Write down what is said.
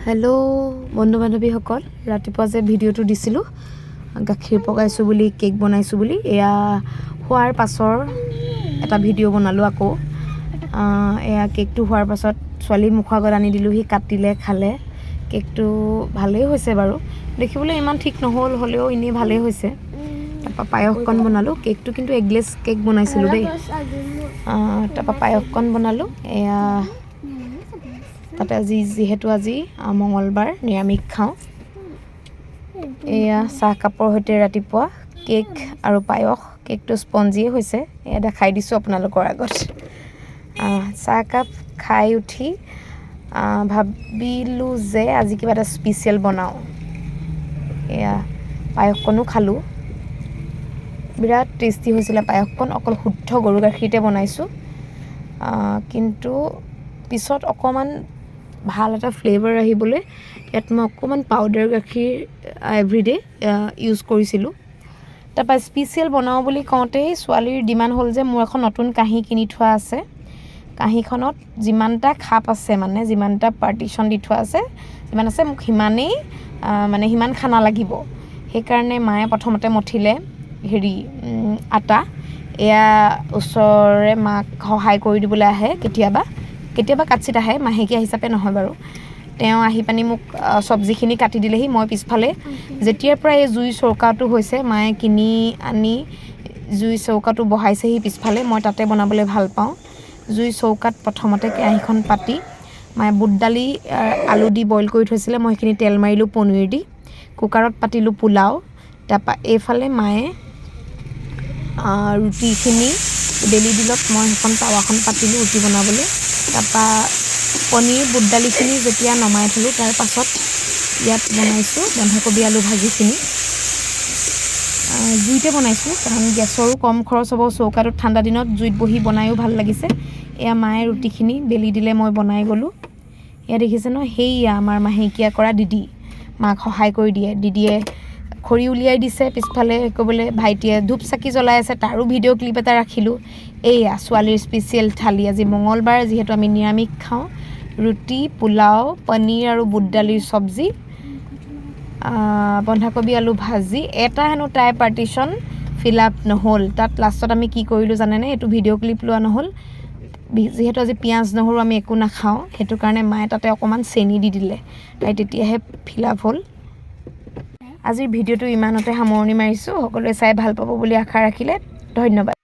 Hello' বন্ধু বান্ধৱীসকল, ৰাতিপুৱা যে ভিডিঅ'টো দিছিলোঁ গাখীৰ পগাইছোঁ বুলি, কেক বনাইছোঁ বুলি, এয়া হোৱাৰ পাছৰ এটা ভিডিঅ' বনালোঁ আকৌ। এয়া কেকটো হোৱাৰ পাছত ছোৱালী মুখৰ আগত আনি দিলোঁ, সি কাটিলে, খালে। কেকটো ভালেই হৈছে বাৰু, দেখিবলৈ ইমান ঠিক নহ'ল, হ'লেও এনেই ভালেই হৈছে। তাৰপৰা পায়সকণ বনালোঁ, কেকটো কিন্তু এগলেছ কেক বনাইছিলোঁ দেই। তাৰপৰা পায়সকণ বনালোঁ। এয়া তাতে যিহেতু আজি মঙলবাৰ, নিৰামিষ খাওঁ। এয়া চাহকাপৰ সৈতে ৰাতিপুৱা কেক আৰু পায়স। কেকটো স্পঞ্জিয়ে হৈছে, এয়া দেখাই দিছোঁ আপোনালোকৰ আগত। চাহকাপ খাই উঠি ভাবিলোঁ যে আজি কিবা এটা স্পেচিয়েল বনাওঁ। এয়া পায়সকণো খালোঁ, বিৰাট টেষ্টি হৈছিলে পায়সকণ। অকল শুদ্ধ গৰু গাখীৰতে বনাইছোঁ, কিন্তু পিছত অকণমান ভাল এটা ফ্লেভাৰ আহিবলৈ ইয়াত মই অকণমান পাউডাৰ গাখীৰ এভৰিডে ইউজ কৰিছিলোঁ। তাৰপৰা স্পেচিয়েল বনাওঁ বুলি কওঁতেই ছোৱালীৰ ডিমাণ্ড হ'ল যে মোৰ এখন নতুন কাঁহী কিনি থোৱা আছে, কাঁহীখনত যিমানটা খাপ আছে, মানে যিমানটা পাৰ্টিশ্যন দি থোৱা আছে, যিমান আছে মোক সিমানেই সিমান খানা লাগিব। সেইকাৰণে মায়ে প্ৰথমতে মঠিলে আটা। এয়া ওচৰৰে মাক সহায় কৰি দিবলৈ আহে কেতিয়াবা কাটচিত আহে, মাহেকীয়া হিচাপে নহয় বাৰু। তেওঁ আহি পানি মোক চব্জিখিনি কাটি দিলেহি। মই পিছফালে যেতিয়াৰ পৰা এই জুই চৌকাটো হৈছে, মায়ে কিনি আনি জুই চৌকাটো বহাইছেহি পিছফালে, মই তাতে বনাবলৈ ভাল পাওঁ। জুই চৌকাত প্ৰথমতে কেৰাহীখন পাতি মায়ে বুট দালি আলু দি বইল কৰি থৈছিলে, মই সেইখিনি তেল মাৰিলোঁ পনীৰ দি। কুকাৰত পাতিলোঁ পোলাও। তাৰপৰা এইফালে মায়ে ৰুটিখিনি বেলি দিলত মই সেইখন টাৱাখন পাতিলোঁ ৰুটি বনাবলৈ। তাৰপৰা পনীৰ বুট দালিখিনি যেতিয়া নমাই থলোঁ, তাৰ পাছত ইয়াত বনাইছোঁ বন্ধাকবি আলু ভাজিখিনি। জুইতে বনাইছোঁ কাৰণ গেছৰো কম খৰচ হ'ব, চৌকাটোত ঠাণ্ডা দিনত জুইত বহি বনায়ো ভাল লাগিছে। এয়া মায়ে ৰুটিখিনি বেলি দিলে, মই বনাই গ'লোঁ। এয়া দেখিছে ন, সেইয়া আমাৰ মাহেকীয়া কৰা দিদি, মাক সহায় কৰি দিয়ে। দিদিয়ে খৰি উলিয়াই দিছে পিছফালে ক'বলৈ, ভাইটিয়ে ধূপ চাকি জ্বলাই আছে, তাৰো ভিডিঅ' ক্লিপ এটা ৰাখিলোঁ। এয়া ছোৱালীৰ স্পেচিয়েল থালি, আজি মঙলবাৰ যিহেতু আমি নিৰামিষ খাওঁ। ৰুটি, পোলাও, পনীৰ আৰু বুট দালিৰ চব্জি, বন্ধাকবি আলু ভাজি। এটা হেনো তাই পাৰ্টিশ্যন ফিল আপ নহ'ল, তাত লাষ্টত আমি কি কৰিলোঁ জানেনে? এইটো ভিডিঅ' ক্লিপ লোৱা নহ'ল, যিহেতু আজি পিঁয়াজ নহৰু আমি একো নাখাওঁ, সেইটো কাৰণে মায়ে তাতে অকণমান চেনি দি দিলে, তাই তেতিয়াহে ফিল আপ হ'ল। আজিৰ ভিডিঅ'টো ইমানতে সামৰণি মাৰিছোঁ। সকলোৱে চাই ভাল পাব বুলি আশা ৰাখিলে ধন্যবাদ।